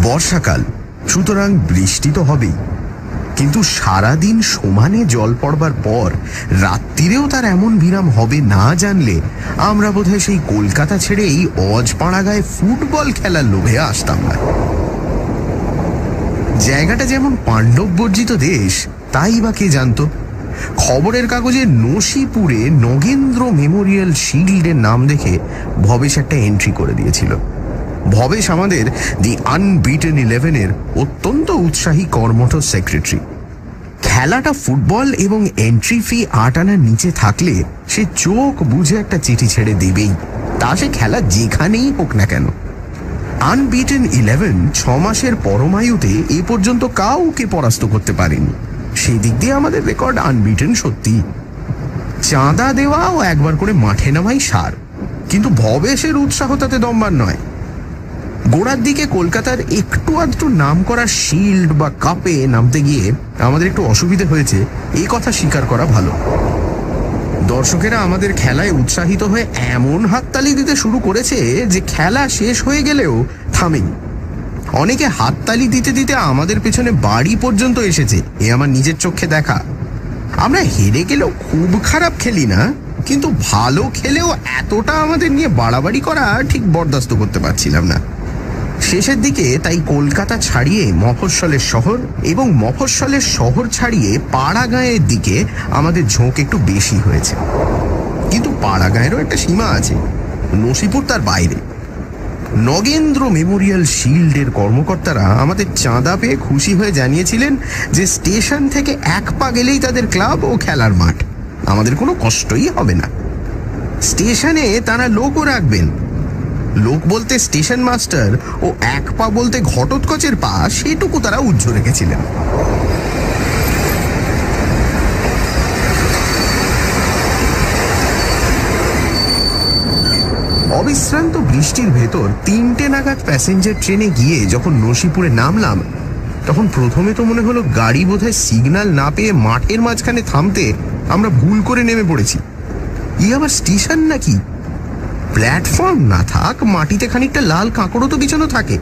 বর্ষাকাল, সুতরাং বৃষ্টি তো হবেই, কিন্তু সারাদিন সমানে জল পড়বার পর রাত্রিরেও তার এমন বিরাম হবে না জানলে আমরা বোধহয় সেই কলকাতা ছেড়ে এই অজপাড়াগায় ফুটবল খেলার লোভে আসতাম না। জায়গাটা যেমন পাণ্ডব বর্জিত দেশ, তাই বা কে জানত। খবরের কাগজে নসিপুরে নগেন্দ্র মেমোরিয়াল শিল্ডের নাম দেখে ভবেশ একটা এন্ট্রি করে দিয়েছিল। ভবেশ আমাদের দি আনবিটেন 11-এর অত্যন্ত উৎসাহী কর্মঠ সেক্রেটারি। খেলাটা ফুটবল এবং এন্ট্রি ফি 8 আনার নিচে থাকলে সে চোখ বুঝে একটা চিঠি ছেড়ে দেবেই, তা সে খেলা যেখানেই হোক না কেন। আনবিটেন 11 6 মাসের পরমায়ুতে এ পর্যন্ত কাউকে পরাস্ত করতে পারেনি। সেই দিক দিয়ে আমাদের রেকর্ড আনবিটেন সত্যি। চাঁদা দেওয়া ও একবার করে মাঠে নামাই সার, কিন্তু ভবেশের উৎসাহ তাতে দমবার নয়। গোড়ার দিকে কলকাতার একটু আধটু নাম করা শিল্ড বা কাপে নামতে গিয়ে আমাদের একটু অসুবিধে হয়েছে, এই কথা স্বীকার করা ভালো। দর্শকেরা আমাদের খেলায় উৎসাহিত হয়ে এমন হাততালি দিতে শুরু করেছে যে খেলা শেষ হয়ে গেলেও থামেনি। অনেকে হাততালি দিতে দিতে আমাদের পেছনে বাড়ি পর্যন্ত এসেছে, এ আমার নিজের চোখে দেখা। আমরা হেরে গেলেও খুব খারাপ খেলি না, কিন্তু ভালো খেলেও এতটা আমাদের নিয়ে বাড়াবাড়ি করা ঠিক বরদাস্ত করতে পারছিলাম না। শেষের দিকে তাই কলকাতা ছাড়িয়ে মফস্বলের শহর এবং মফস্বলের শহর ছাড়িয়ে পাড়াগাঁয়ের দিকে আমাদের ঝোঁক একটু বেশি হয়েছে। কিন্তু পাড়াগাঁয়েরও একটা সীমা আছে, নসিপুর তার বাইরে। নগেন্দ্র মেমোরিয়াল শিল্ডের কর্মকর্তারা আমাদের চাঁদা পেয়ে খুশি হয়ে জানিয়েছিলেন যে স্টেশন থেকে 1 পা গেলেই তাদের ক্লাব ও খেলার মাঠ, আমাদের কোনো কষ্টই হবে না। স্টেশনে তারা লোকও রাখবেন। লোক বলতে স্টেশন মাস্টার ও 1 পা বলতে ঘটোৎকচের পা, সেটুকু তারা উজ্জ্ব রেখেছিলেন। অবিশ্রান্ত বৃষ্টির ভেতর 3টে নাগাদ প্যাসেঞ্জার ট্রেনে গিয়ে যখন নসিপুরে নামলাম, তখন প্রথমে তো মনে হলো গাড়ি বোধহয় সিগন্যাল না পেয়ে মাঠের মাঝখানে থামতে আমরা ভুল করে নেমে পড়েছি। ই আবার স্টেশন নাকি? প্ল্যাটফর্ম না থাক, মাটিতে খানিকটা লাল কাঁকড়ও তো বিছানো থাকে।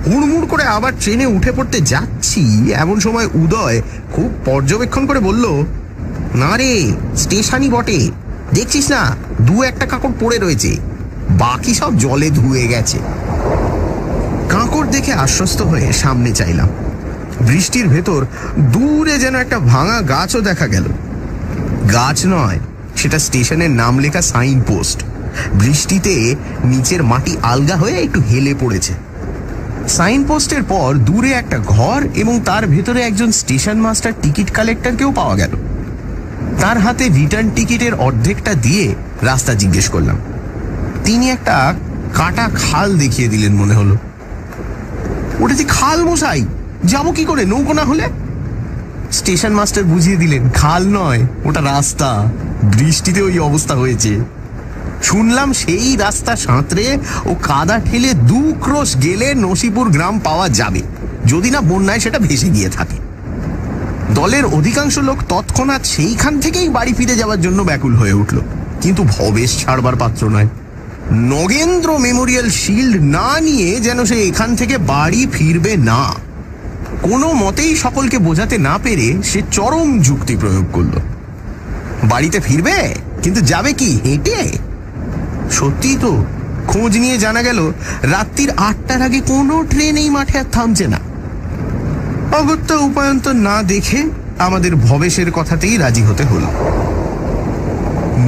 হুড়মুড় করে আবার ট্রেনে উঠে পড়তে যাচ্ছি, এমন সময় উদয় খুব পর্যবেক্ষণ করে বলল, না রে, স্টেশনই বটে, দেখছিস না 2-1টা কাঁকড় পড়ে রয়েছে, বাকি সব জলে ধুয়ে গেছে। কাঁকড় দেখে আশ্বস্ত হয়ে সামনে চাইলাম। বৃষ্টির ভেতর দূরে যেন একটা ভাঙা গাছও দেখা গেল। গাছ নয়, সেটা স্টেশনের নাম লেখা সাইন পোস্ট। বৃষ্টিতে নিচের মাটি আলগা হয়ে একটু হেলে পড়েছে। সাইন পোস্টের পর দূরে একটা ঘর এবং তার ভেতরে একজন স্টেশন মাস্টার টিকিট কালেক্টরকেও পাওয়া গেল। তার হাতে রিটার্ন টিকিটের অর্ধেকটা দিয়ে রাস্তা জিজ্ঞেস করলাম। তিনি একটা কাটা খাল দেখিয়ে দিলেন মনে হলো। ওটা যে খাল মশাই, যাবো কি করে নৌকো না হলে? স্টেশন মাস্টার বুঝিয়ে দিলেন, খাল নয়, ওটা রাস্তা, বৃষ্টিতে ওই অবস্থা হয়েছে। শুনলাম সেই রাস্তা সাঁতরে ও কাদা ঠেলে 2 ক্রোশ গেলে নসিপুর গ্রাম পাওয়া যাবে, যদি না বন্যায় সেটা ভেসে গিয়ে থাকে। দলের অধিকাংশ লোক তৎক্ষণাৎ সেইখান থেকেই বাড়ি ফিরে যাওয়ার জন্য ব্যাকুল হয়ে উঠল, কিন্তু ভবেশ ছাড়বার পাত্র নয়। নগেন্দ্র মেমোরিয়াল শিল্ড না নিয়ে যেন সে এখান থেকে বাড়ি ফিরবে না। কোনো মতেই সকলকে বোঝাতে না পেরে সে চরম যুক্তি প্রয়োগ করল। বাড়িতে ফিরবে, কিন্তু যাবে কি, হেঁটে? সত্যিই তো, খোঁজ নিয়ে জানা গেল রাত্রির 8টার আগে কোনো ট্রেন এই মাঠে আর থামছে না। অগত্যা উপায়ন্তর না দেখে আমাদের ভবেশের কথাতেই রাজি হতে হল।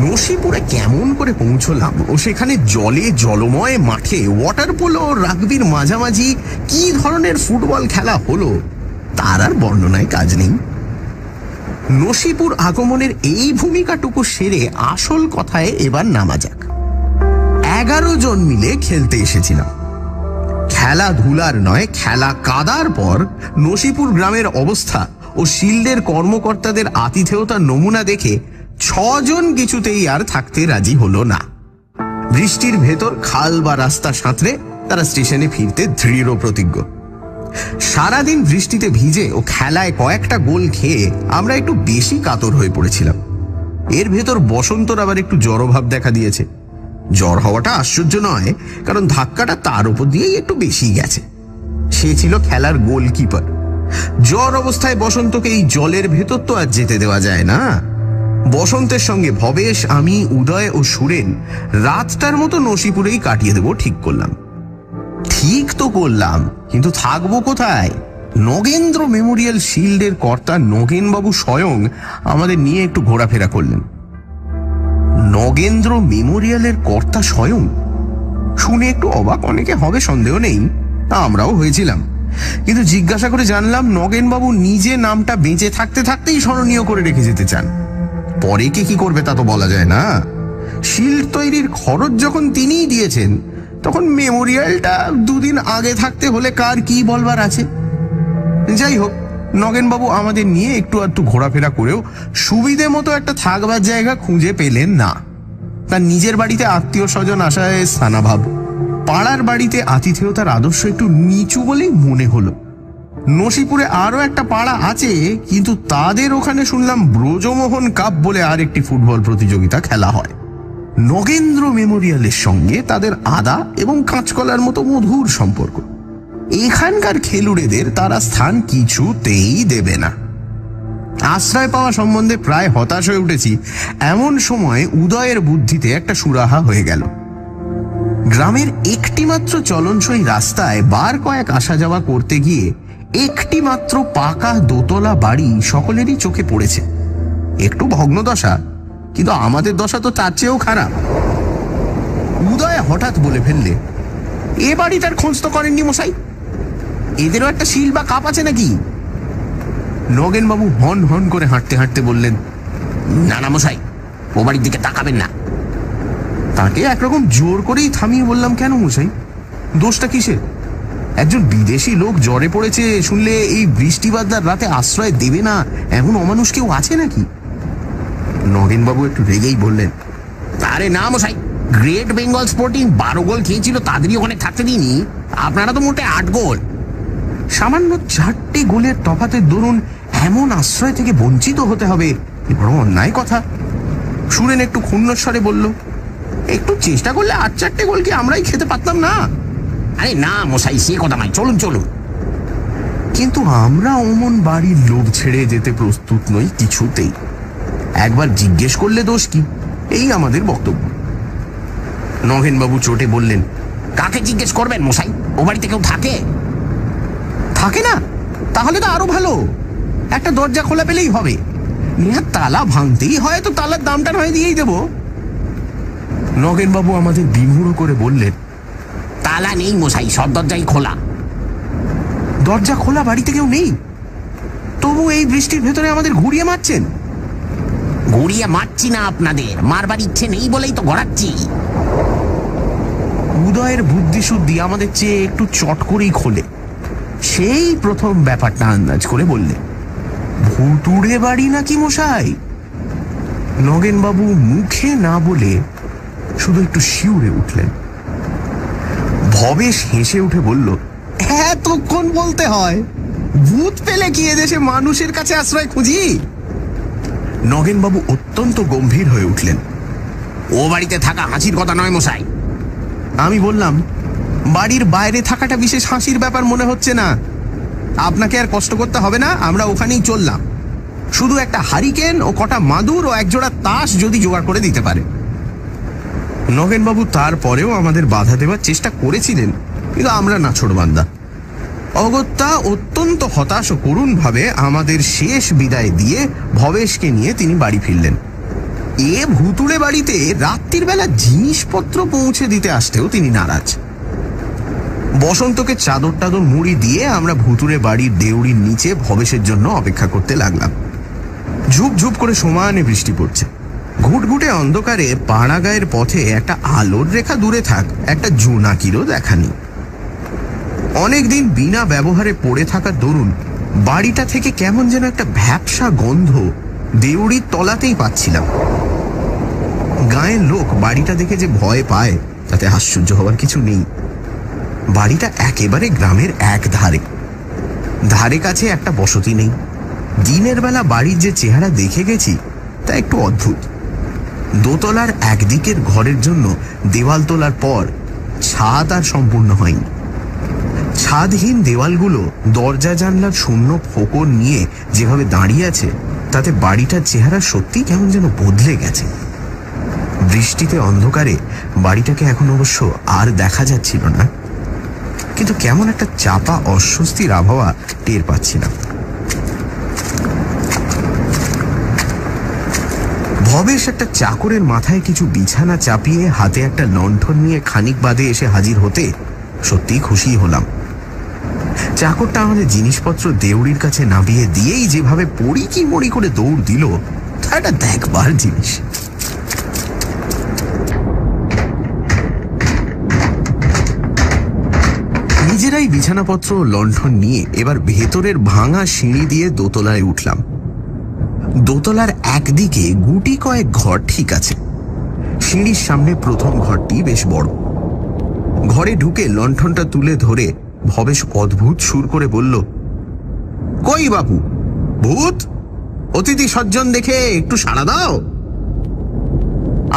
নসিপুরে কেমন করে পৌঁছলাম ও সেখানে জলে জলময় মাঠে ওয়াটার পোলো ও রাগবির মাঝামাঝি কি ধরনের ফুটবল খেলা হলো, তার আর বর্ণনায় কাজ নেই। নসিপুর আগমনের এই ভূমিকাটুকু সেরে আসল কথায় এবার নামা যাক। 11 জন মিলে খেলতে এসেছিলাম। খেলাধুলার নয়, খেলা কাদার পর নসিপুর গ্রামের অবস্থা ও শিল্ডের কর্মকর্তাদের আতিথেয়তার নমুনা দেখে 6 জন কিছুতেই আর থাকতে রাজি হলো না। বৃষ্টির ভেতর খাল বা রাস্তা সাঁতরে তারা স্টেশনে ফিরতে দৃঢ় প্রতিজ্ঞ। সারাদিন বৃষ্টিতে ভিজে ও খেলায় কয়েকটা গোল খেয়ে আমরা একটু বেশি কাতর হয়ে পড়েছিলাম। এর ভেতর বসন্তর আবার একটু জড়ভাব দেখা দিয়েছে। জ্বর হওয়াটা আশ্চর্য নয়, কারণ ধাক্কাটা তার উপর দিয়েই একটু বেশি গেছে। সে ছিল খেলার গোলকিপার। জ্বর অবস্থায় বসন্তকে এই জলের ভেতর তো আর যেতে দেওয়া যায় না। বসন্তের সঙ্গে ভবেশ, আমি, উদয় ও সুরেন রাতটার মতো নসিপুরেই কাটিয়ে দেব ঠিক করলাম। ঠিক তো করলাম, কিন্তু থাকবো কোথায়? নগেন্দ্র মেমোরিয়াল শিল্ডের কর্তা নগেনবাবু স্বয়ং আমাদের নিয়ে একটু ঘোরাফেরা করলেন। নগেন্দ্র মেমোরিয়ালের কর্তা স্বয়ং শুনে একটু অবাক অনেকে হবে, সন্দেহ নেই, আমরাও হয়েছিলাম। কিন্তু জিজ্ঞাসা করে জানলাম নগেনবাবু নিজে নামটা বেঁচে থাকতে থাকতেই স্মরণীয় করে রেখে যেতে চান। পরে কে কি করবে তা তো বলা যায় না। শিল্ড তৈরির খরচ যখন তিনিই দিয়েছেন, তখন মেমোরিয়ালটা দুদিন আগে থাকতে হলে কার কি বলবার আছে। যাই হোক, নগেনবাবু আমাদের নিয়ে একটু একটু ঘোরাফেরা করেও সুবিধে মতো একটা থাকবার জায়গা খুঁজে পেলেন না। তার নিজের বাড়িতে আত্মীয় স্বজন আসায় স্থানাভাব, পাড়ার বাড়িতে আতিথেয়তার আদর্শ একটু নিচু বলেই মনে হলো। নসিপুরে আরো একটা পাড়া আছে, কিন্তু তাদের ওখানে শুনলাম ব্রজমোহন কাপ বলে আর একটি ফুটবল প্রতিযোগিতা খেলা হয়। নগেন্দ্র মেমোরিয়ালের সঙ্গে তাদের আদা এবং কাঁচকলার মতো মধুর সম্পর্ক। এখানকার খেলুড়েদের তারা স্থান কিছুতেই দেবে না। আশ্রয় পাওয়া সম্বন্ধে প্রায় হতাশ হয়ে উঠেছি, এমন সময় উদয়ের বুদ্ধিতে একটা সুরাহা হয়ে গেল। গ্রামের একটি মাত্র চলনসই রাস্তায় বার কয়েক আসা যাওয়া করতে গিয়ে একটি মাত্র পাকা দোতলা বাড়ি সকলেরই চোখে পড়েছে। একটু ভগ্ন দশা, কিন্তু আমাদের দশা তো তার চেয়েও খারাপ। উদয় হঠাৎ বলে ফেললে, এ বাড়িটার খোঁজ তো করেননি মশাই? এদেরও একটা শিল বা কাপ আছে নাকি? নগেনবাবু হন হন করে হাঁটতে হাঁটতে বললেন, না না মশাই, ও বাড়ির দিকে তাকাবেন না। তাকে একরকম জোর করেই থামিয়ে বললাম, কেন মশাই, দোষটা কিসের? একজন বিদেশি লোক জ্বরে পড়েছে শুনলে এই বৃষ্টি বাদলার রাতে আশ্রয় দেবে না এমন অমানুষ কেউ আছে নাকি? নগেনবাবু একটু রেগেই বললেন, আরে না মশাই, গ্রেট বেঙ্গল স্পোর্টিং 12 গোল খেয়েছিল, তাদেরই ওখানে থাকতে দিইনি। আপনারা তো মোটে 8 গোল। সামান্য 4টে গোলের তফাতের দরুন এমন আশ্রয় থেকে বঞ্চিত হতে হবে, এ বড় অন্যায় কথা। সুরেন একটু ক্ষুণ্ণস্বরে বলল, একটু চেষ্টা করলে 8-4টে গোল কি আমরাই খেতে পারতাম না? আরে না মশাই, সে কথা নয়, চলুন চলুন। কিন্তু আমরা অমন বাড়ির লোক ছেড়ে যেতে প্রস্তুত নই কিছুতেই। একবার জিজ্ঞেস করলে দোষ কি, এই আমাদের বক্তব্য। নগেনবাবু চটে বললেন, কাকে জিজ্ঞেস করবেন মশাই? ও বাড়িতে কেউ থাকে? থাকে না? তাহলে তো আরো ভালো, একটা দরজা খোলা পেলেই হবে। তালা ভাঙতেই হয় তো তালার দামটা নয় দিয়েই দেব। নগেনবাবু আমাদের বিমূঢ় করে বললেন, তালা নেই মশাই, সব দরজাই খোলা। দরজা খোলা বাড়িতে কেউ নেই, তবু এই বৃষ্টির ভেতরে আমাদের ঘুরিয়ে মারছেন? ঘুরিয়ে মারছি না, আপনাদের মারবার ইচ্ছে নেই বলেই তো ঘোরাচ্ছি। উদয়ের বুদ্ধি শুদ্ধি আমাদের চেয়ে একটু চট করেই খোলে। সেই প্রথম ব্যাপারটা আন্দাজ করে বললে, ভুতুড়ে বাড়ি নাকি মশাই? নগেনবাবু মুখে না বলে শুধু একটু শিউরে উঠলেন। ভবেশ হেসে উঠে বলল, এতক্ষণ বলতে হয়? ভূত পেলে কি এদেশে মানুষের কাছে আশ্রয় খুঁজি? নগেনবাবু অত্যন্ত গম্ভীর হয়ে উঠলেন, ও বাড়িতে থাকা হাসির কথা নয় মশাই। আমি বললাম, বাড়ির বাইরে থাকাটা বিশেষ হাসির ব্যাপার মনে হচ্ছে না। আপনাকে আর কষ্ট করতে হবে না, আমরা ওখানেই চললাম। শুধু একটা হারিকেন ও কটা মাদুর ও একজোড়া তাস যদি জোগাড় করে দিতে পারে। নগেনবাবু তারপরেও আমাদের বাধা দেওয়ার চেষ্টা করেছিলেন, কিন্তু আমরা নাছোড়বান্দা। অগত্যা অত্যন্ত হতাশ ও করুণ ভাবে আমাদের শেষ বিদায় দিয়ে ভবেশকে নিয়ে তিনি বাড়ি ফিরলেন। এ ভুতুড়ে বাড়িতে রাত্রির বেলা জিনিসপত্র পৌঁছে দিতে আসতেও তিনি নারাজ। বসন্তকে চাদর টাদর মুড়ি দিয়ে আমরা ভুতুড়ে বাড়ির দেউড়ির নিচে ভবেশের জন্য অপেক্ষা করতে লাগলাম। ঝুপ ঝুপ করে সমানে বৃষ্টি পড়ছে। ঘুটঘুটে অন্ধকারে পাড়াগাঁয়ের পথে একটা আলোর রেখা দূরে থাক, একটা জোনাকিরও দেখা নেই। অনেকদিন বিনা ব্যবহারে পড়ে থাকার দরুন বাড়িটা থেকে কেমন যেন একটা ভ্যাপসা গন্ধ দেউড়ির তলাতেই পাচ্ছিলাম। গাঁয়ের লোক বাড়িটা দেখে যে ভয় পায় তাতে আশ্চর্য হওয়ার কিছু নেই। বাড়িটা একেবারে গ্রামের এক ধারে, ধারে কাছে একটা বসতি নেই। দিনের বেলা বাড়ির যে চেহারা দেখে গেছি তা একটু অদ্ভুত। দোতলার একদিকের ঘরের জন্য দেওয়াল তোলার পর ছাদ আর সম্পূর্ণ হয়নি। ছাদহীন দেওয়ালগুলো দরজা জানলার শূন্য ফোকর নিয়ে যেভাবে দাঁড়িয়ে আছে, তাতে বাড়িটার চেহারা সত্যি কেমন যেন বদলে গেছে। বৃষ্টিতে অন্ধকারে বাড়িটাকে এখন অবশ্য আর দেখা যাচ্ছিল না, কিন্তু কেমন একটা চাপা অস্বস্তির আবহাওয়া টের পাচ্ছিলাম। ভবেশ একটা চাকরের মাথায় কিছু বিছানা চাপিয়ে হাতে একটা লণ্ঠন নিয়ে খানিক বাদে এসে হাজির হতে সত্যিই খুশি হলাম। চাকরটা আমাদের জিনিসপত্র দেউড়ির কাছে নামিয়ে দিয়েই যেভাবে পড়ি কি মরি করে দৌড় দিল, তা একটা দেখবার জিনিস। নিজেরাই বিছানাপত্র লণ্ঠন নিয়ে এবার ভেতরের ভাঙা সিঁড়ি দিয়ে দোতলায় উঠলাম। দোতলার একদিকে গুটি কয়েক ঘর ঠিক আছে। সিঁড়ির সামনে প্রথম ঘরটি বেশ বড়। ঘরে ঢুকে লণ্ঠনটা তুলে ধরে ভবেশ অদ্ভুত সুর করে বলল, কই বাপু, ভূত? অতিথি সজ্জন দেখে একটু সাড়া দাও।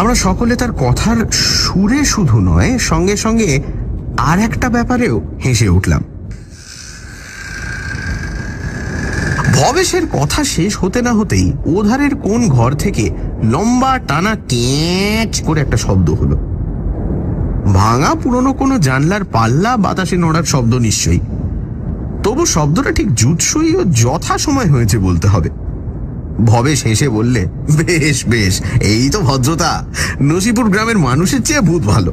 আমরা সকলে তার কথার সুরে শুধু নয়, সঙ্গে সঙ্গে আর একটা ব্যাপারেও হেসে উঠলাম। ভবেশের কথা শেষ হতে না হতেই ওধারের কোন ঘর থেকে লম্বা টানা ক্যাঁচ করে একটা শব্দ হলো। ভাঙা পুরনো কোনো জানলার পাল্লা বাতাসে নড়ার শব্দ নিশ্চয়ই, তবু শব্দটা ঠিক জুৎসই ও যথা সময় হয়েছে বলতে হবে। ভবেশ হেসে বললে, বেশ বেশ, এই তো ভদ্রতা। নসিপুর গ্রামের মানুষের চেয়ে ভূত ভালো।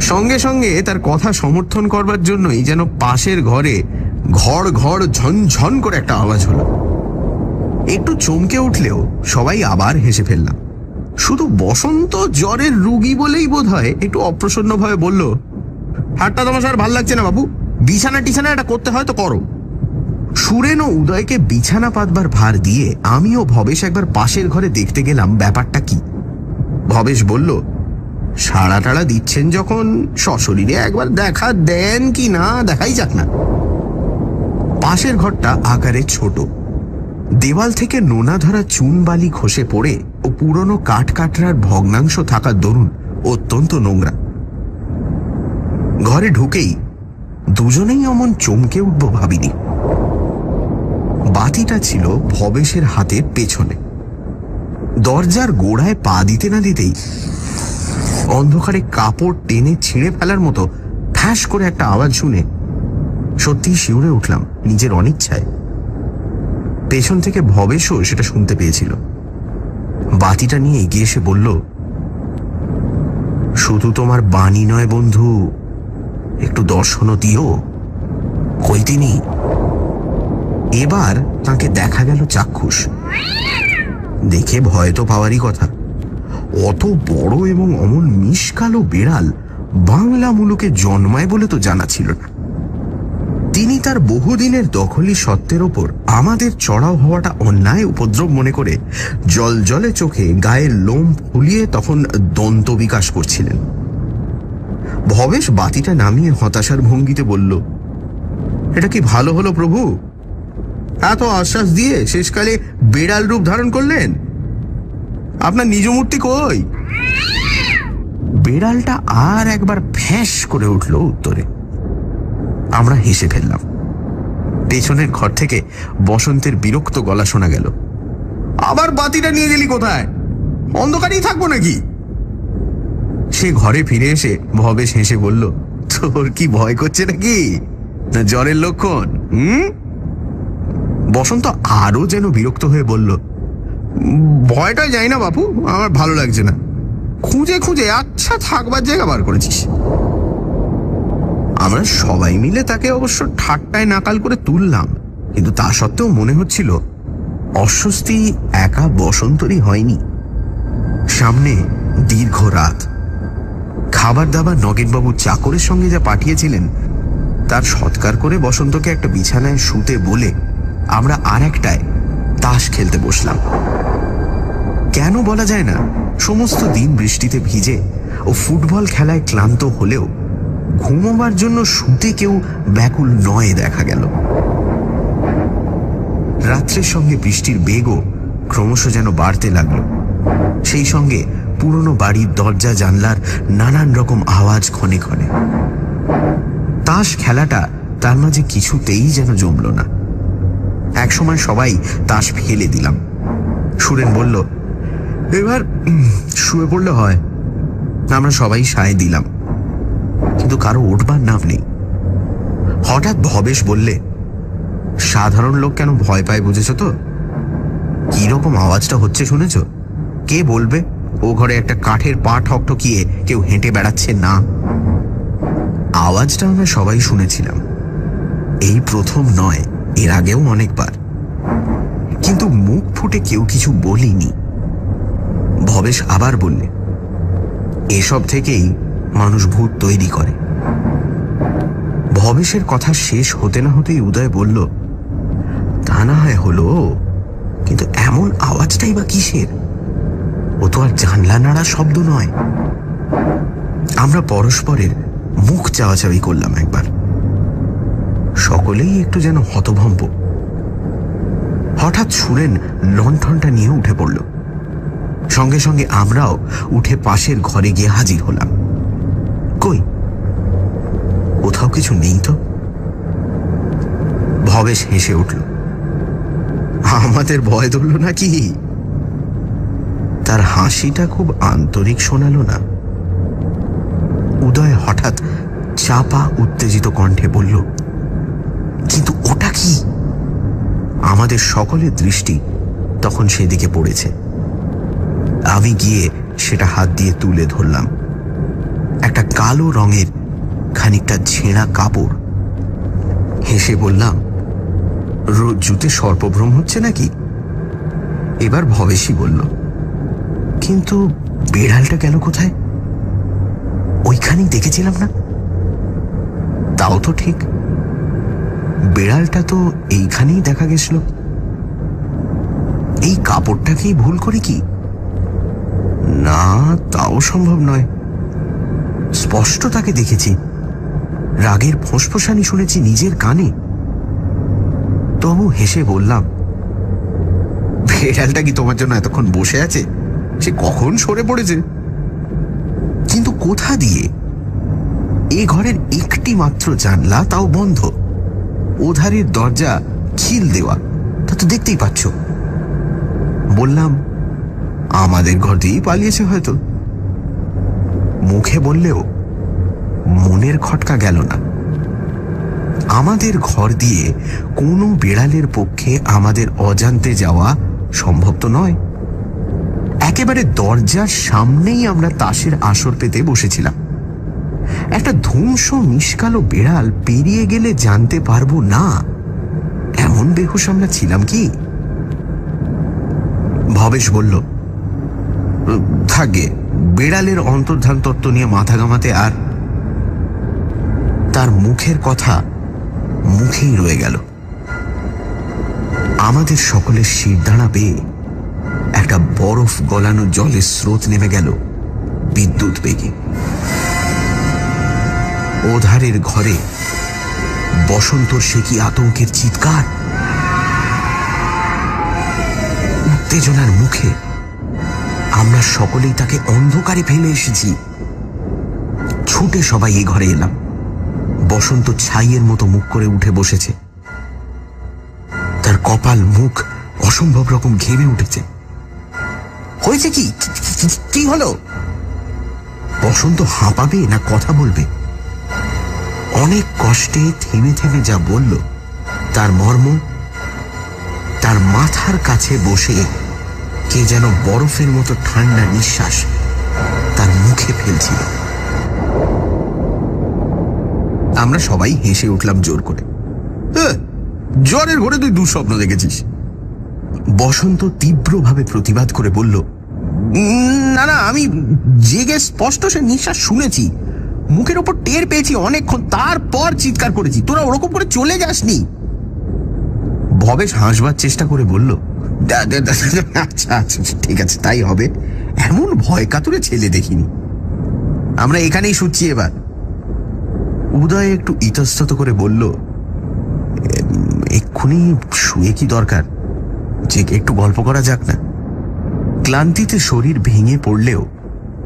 সঙ্গে সঙ্গে তার কথা সমর্থন করবার জন্যই যেন পাশের ঘরে ঘড় ঘড় ঝনঝন করে একটা আওয়াজ হলো। একটু চমকে উঠলেও সবাই আবার হেসে ফেললাম। শুধু বসন্ত জ্বরের রুগী বলেই বোধ হয় একটু অপ্রসন্নভাবে বলল, হাটটা তোমার আর ভাল লাগছে না বাবু, বিছানা টিছানা এটা করতে হয় তো করো। সুরেন ও উদয়কে বিছানা পাতবার ভার দিয়ে আমিও ভবেশ একবার পাশের ঘরে দেখতে গেলাম ব্যাপারটা কি। ভবেশ বলল, সাড়া টাড়া দিচ্ছেন যখন সশরীরে একবার দেখা দেন কি না দেখাই যাক না। পাশের ঘরটা আকারে ছোট, দেওয়াল থেকে নোনা ধরা চুন বালি খসে পড়ে ও পুরনো কাঠ কাটরার ভগ্নাংশ থাকার দরুন অত্যন্ত নোংরা। ঘরে ঢুকেই দুজনেই অমন চমকে উঠব ভাবিনি। বাতিটা ছিল ভবেশের হাতের পেছনে। দরজার গোড়ায় পা দিতে না দিতেই অন্ধকারে কাপড় টেনে ছিঁড়ে ফেলার মতো ঠ্যাস করে একটা আওয়াজ শুনে সত্যিই শিউরে উঠলাম নিজের অনিচ্ছায়। পেছন থেকে ভবেশও সেটা শুনতে পেয়েছিল। বাতিটা নিয়ে এগিয়ে এসে বলল, শুধু তোমার বাণী নয় বন্ধু, একটু দর্শনও দিও। কই তিনি? এবার তাকে দেখা গেল চাক্ষুষ। দেখে ভয় তো পাওয়ারই কথা। অত বড় এবং অমন মিশকালো বেড়াল বাংলা মুলুকে জন্মায় বলে তো জানা ছিল না। তিনি তার বহুদিনের দখলি সত্ত্বের ওপর আমাদের চড়াও হওয়াটা অন্যায় উপদ্রব মনে করে জল জলে চোখে গায়ের লোম ফুলিয়ে তখন দন্ত বিকাশ করছিলেন। ভবেশ বাতিটা নামিয়ে হতাশার ভঙ্গিতে বলল, এটা কি ভালো হলো প্রভু? এত আশ্বাস দিয়ে শেষকালে বেড়াল রূপ ধারণ করলেন। আপনার নিজ মূর্তি কই? বেড়ালটা আর একবার ফ্যাঁস করে উঠল উত্তরে। আমরা হেসে ফেললাম। পেছনের ঘর থেকে বসন্তের বিরক্ত গলা শোনা গেল, আবার বাতিটা নিয়ে গেলি কোথায়? অন্ধকারেই থাকবো নাকি? সে ঘরে ফিরে এসে ভবেশ হেসে বলল, তোর কি ভয় করছে নাকি? না জ্বরের লক্ষণ? বসন্ত আরো যেন বিরক্ত হয়ে বলল, ভয়টা যাই না বাপু, আমার ভালো লাগছে না। খুঁজে খুঁজে আচ্ছা থাকবার জায়গা বার করেছিস। আমরা সবাই মিলে তাকে অবশ্য ঠাট্টায় নাকাল করে তুললাম, কিন্তু তা সত্ত্বেও মনে হচ্ছিল অস্বস্তি একা বসন্তরই হয়নি। সামনে দীর্ঘ রাত। খাবার দাবার নগেনবাবু চাকরের সঙ্গে যা পাঠিয়েছিলেন তার সৎকার করে বসন্তকে একটা বিছানায় শুতে বলে আমরা আর একটায় তাস খেলতে বসলাম। কেন বলা যায় না, সমস্ত দিন বৃষ্টিতে ভিজে ও ফুটবল খেলায় ক্লান্ত হলেও ঘুমোবার জন্য শুতে কেউ ব্যাকুল নয় দেখা গেল। রাত্রের সঙ্গে বৃষ্টির বেগও ক্রমশ যেন বাড়তে লাগল। সেই সঙ্গে পুরনো বাড়ির দরজা জানলার নানান রকম আওয়াজ ক্ষণে ক্ষণে। তা তাস খেলাটা তার মাঝে কিছুতেই যেন জমল না। একসময় সবাই তাস ফেলে দিলাম। সুরেন বলল, এবার শুয়ে পড়লে হয়। আমরা সবাই সায় দিলাম, কিন্তু কারো উঠবার নাম নেই। হঠাৎ ভবেশ বললে, সাধারণ লোক কেন ভয় পায় বুঝেছ তো? কিরকম আওয়াজটা হচ্ছে শুনেছ? কে বলবে ও ঘরে একটা কাঠের পা ঠকঠকিয়ে কেউ হেঁটে বেড়াচ্ছে না? আওয়াজটা আমরা সবাই শুনেছিলাম, এই প্রথম নয়, এর আগেও অনেকবার, কিন্তু মুখ ফুটে কেউ কিছু বলিনি। ভবেশ আবার বললে, এসব থেকেই মানুষ ভূত তৈরি করে। ভবেশের কথা শেষ হতে না হতেই উদয় বলল, তা না হয় হলো, কিন্তু এমন আওয়াজটাই বা কিসের? ও তো আর জানলা নাড়া শব্দ নয়। আমরা পরস্পরের মুখ চাওয়াচাওয়ি করলাম একবার। সকলেই একটু যেন হতভম্ব। হঠাৎ সুরেন লণ্ঠনটা নিয়ে উঠে পড়ল। সঙ্গে সঙ্গে আমরাও উঠে পাশের ঘরে গিয়ে হাজির হলাম। কই, কোথাও কিছু নেই তো। ভবেশ হেসে উঠল, আমাদের ভয় ধরল নাকি? তার হাসিটা খুব আন্তরিক শোনালো না। উদয় হঠাৎ চাপা উত্তেজিত কণ্ঠে বলল, কিন্তু ওটা কি? আমাদের সকলের দৃষ্টি তখন সেদিকে পড়েছে। আমি গিয়ে সেটা হাত দিয়ে তুলে ধরলাম। একটা কালো রঙের খানিকটা ছেঁড়া কাপড়। হেসে বললাম, রজ্জুতে সর্পভ্রম হচ্ছে নাকি? এবার ভবেশই বলল, কিন্তু বেড়ালটা গেল কোথায়? ওইখানেই দেখেছিলাম না? তাও তো ঠিক, বেড়ালটা তো এইখানেই দেখা গেছিল। এই কাপড়টাকেই ভুল করে কি? না, তাও সম্ভব নয়। স্পষ্ট তাকে দেখেছি, রাগের ফোঁসফোঁসানি শুনেছি নিজের কানে। তবু হেসে বললাম, বেড়ালটা কি তোমার জন্য এতক্ষণ বসে আছে? সে কখন সরে পড়েছে। কিন্তু কোথা দিয়ে? এ ঘরের একটি মাত্র জানলা, তাও বন্ধ। ওধারের দরজা খিল দেওয়া, তা তো দেখতেই পাচ্ছ। বললাম, আমাদের ঘর দিয়েই পালিয়েছে হয়তো। মুখে বললেও মনের খটকা গেল না। আমাদের ঘর দিয়ে কোনো বেড়ালের পক্ষে আমাদের অজান্তে যাওয়া সম্ভব তো নয়। একেবারে দরজার সামনেই আমরা তাসের আসর পেতে বসেছিলাম। একটা ধ্বংস মিশকালো বেড়াল পেরিয়ে গেলে জানতে পারবো না, এমন বেহুশ আমরা ছিলাম কি? ভবেশ বলল, থাকবে, বেড়ালের অন্তর্ধান তত্ত্ব নিয়ে মাথা ঘামাতে। আর তার মুখের কথা মুখেই রয়ে গেল। আমাদের সকলের শিরদাঁড়া বেয়ে একটা বরফ গলানো জলের স্রোত নেমে গেল বিদ্যুৎ বেগে। ওধারের ঘরে বসন্তর সে কি আতঙ্কের চিৎকার! উত্তেজনার মুখে আমরা সকলেই তাকে অন্ধকারে ফেলে এসেছি। ছুটে সবাই এ ঘরে এলাম। বসন্ত ছাইয়ের মতো মুখ করে উঠে বসেছে। তার কপাল মুখ অসম্ভব রকম ঘেমে উঠেছে। হয়েছে কি? কি হলো? বসন্ত হাঁপাবে না কথা বলবে? অনেক কষ্টে থেমে থেমে যা বলল তার মর্ম তার মাথার কাছে বসে কে যেন বরফের মতো ঠান্ডা নিঃশ্বাস তার মুখে ফেলছিল। আমরা সবাই হেসে উঠলাম জোর করে। জ্বরের ঘরে তুই দুঃস্বপ্ন দেখেছিস। বসন্ত তীব্রভাবে প্রতিবাদ করে বলল, না না, আমি জেগে স্পষ্ট সে নিঃশ্বাস শুনেছি, মুখের ওপর টের পেয়েছি অনেকক্ষণ, তারপর চিৎকার করেছি। তোরা ওরকম করে চলে যাসনি। ভবেশ হাসবার চেষ্টা করে বলল, আচ্ছা আচ্ছা ঠিক আছে, তাই হবে। এমন ভয় কাতুরে ছেলে দেখিনি। আমরা এখানেই শুচ্ছি এবার। উদয় একটু ইতস্তত করে বলল, এক্ষুনি শুয়ে কি দরকার, যে একটু গল্প করা যাক না। ক্লান্তিতে শরীর ভেঙে পড়লেও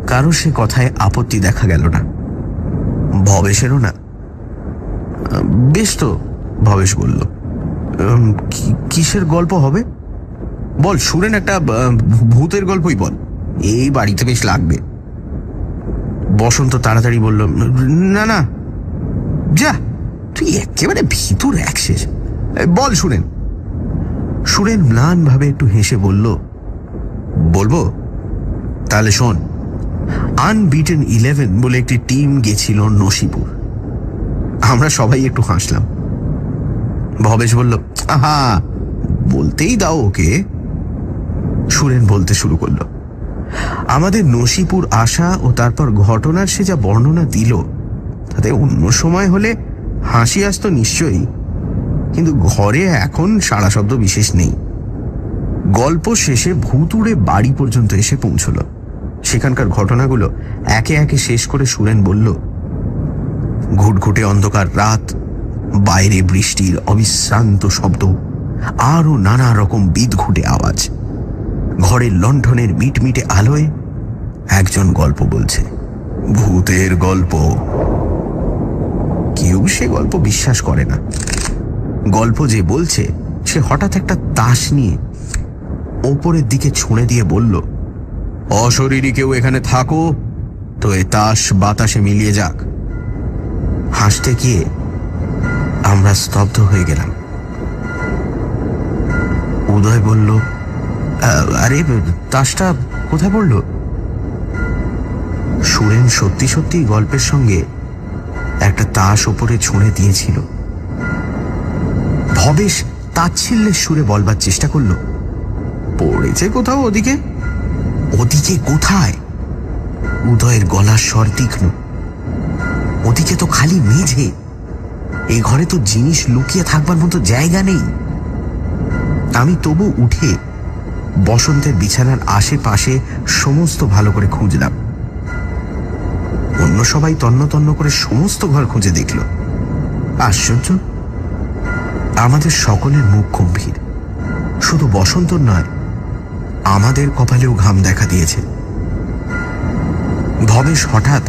কারো সে কথায় আপত্তি দেখা গেল না, ভবেশেরও না। বেশ তো, ভবেশ বলল। কিসের গল্প হবে বল সুরেন, একটা ভূতের গল্পই বল, এই বাড়িতে বেশ লাগবে। বসন্ত তাড়াতাড়ি বলল, না না, যা তুই একেবারে ভিতর একশেষ, বল সুরেন। সুরেন ম্লান ভাবে একটু হেসে বলল, বলবো তাহলে শোন। আনবিটেন 11 বলে একটি টিম গেছিল নসিপুর। আমরা সবাই একটু হাসলাম। ভবেশ বলল, আহা, বলতেই দাও ওকে। সুরেন বলতে শুরু করল, আমাদের নসিপুর আসা ও তারপর ঘটনার সে যা বর্ণনা দিল, তাতে অন্য সময় হলে হাসি আসতো নিশ্চয়ই, কিন্তু ঘরে এখন সাড়া শব্দ বিশেষ নেই। গল্প শেষে ভূতুড়ে বাড়ি পর্যন্ত এসে পৌঁছল। সেখানকার ঘটনাগুলো একে একে শেষ করে সুরেন বলল, ঘুটঘুটে অন্ধকার রাত, বাইরে বৃষ্টির অবিশ্রান্ত শব্দ, আরও নানা রকম বিদঘুটে আওয়াজ। ঘরের লণ্ঠনের মিটমিটে আলোয় একজন গল্প বলছে, ভূতের গল্প। কেউ সে গল্প বিশ্বাস করে না। গল্প যে বলছে সে হঠাৎ একটা তাস নিয়ে ওপরের দিকে ছুঁড়ে দিয়ে বলল, অশরীরী কেউ এখানে থাকো তো এ তাস বাতাসে মিলিয়ে যাক। হাসতে গিয়ে আমরা স্তব্ধ হয়ে গেলাম। উদয় বলল, আরে তাসটা কোথায় পড়ল? সুরেন সত্যি সত্যি গল্পের সঙ্গে একটা তাস ওপরে ছুঁড়ে দিয়েছিল। ভবেশ তাচ্ছিল্যের সুরে বলবার চেষ্টা করল, পড়েছে কোথাও ওদিকে। ওদিকে কোথায়? উদয়ের গলার স্বর তীক্ষ্ণ। ওদিকে তো খালি মেঝে, এই ঘরে তো জিনিস লুকিয়ে থাকবার মতো জায়গা নেই। আমি তবু উঠে বসন্তের বিছানার আশেপাশে সমস্ত ভালো করে খুঁজলাম। অন্য সবাই তন্ন তন্ন করে সমস্ত ঘর খুঁজে দেখল। আশ্চর্য, আমাদের সকলের মুখ গম্ভীর। শুধু বসন্তর নয়, আমাদের কপালেও ঘাম দেখা দিয়েছে। ভবেশ হঠাৎ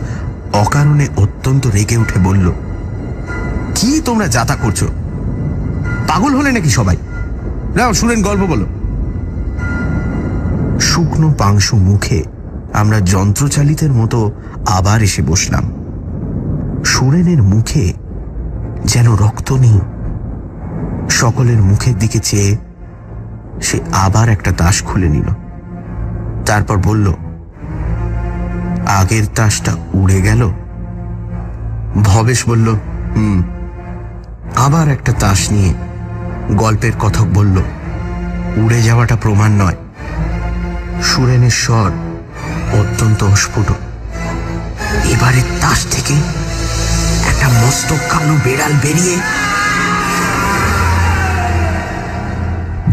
অকারণে অত্যন্ত রেগে উঠে বলল, কি তোমরা যাতা করছো? পাগল হলে নাকি সবাই? নাও সুরেন গল্প বলো। শুকনো পাংশু মুখে আমরা যন্ত্রচালিতের মতো আবার এসে বসলাম। সুরেনের মুখে যেন রক্ত নেই। সকলের মুখের দিকে চেয়ে সে আবার একটা তাস খুলে নিল। তারপর বলল, আগের তাসটা উড়ে গেল? ভবেশ বলল, আবার একটা তাস নিয়ে গল্পের কথক বলল, উড়ে যাওয়াটা প্রমাণ নয়। সুরেনের স্বর অত্যন্ত অস্ফুট। এবারের তাস থেকে একটা মস্ত কালো বেড়াল বেরিয়ে।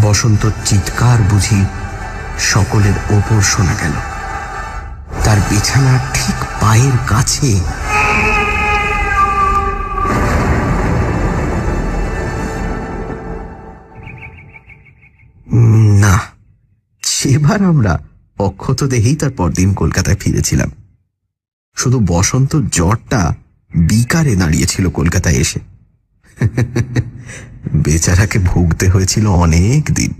বসন্তর চিৎকার বুঝি সকলের ওপর শোনা গেল। তার বিছানার ঠিক পায়ের কাছে। না, সেবার আমরা অক্ষত দেহেই তার পরদিন কলকাতায় ফিরেছিলাম। শুধু বসন্ত জ্বরটা বিকারে দাঁড়িয়েছিল কলকাতায় এসে। বেচারাকে ভুগতে হয়েছিল অনেক দিন।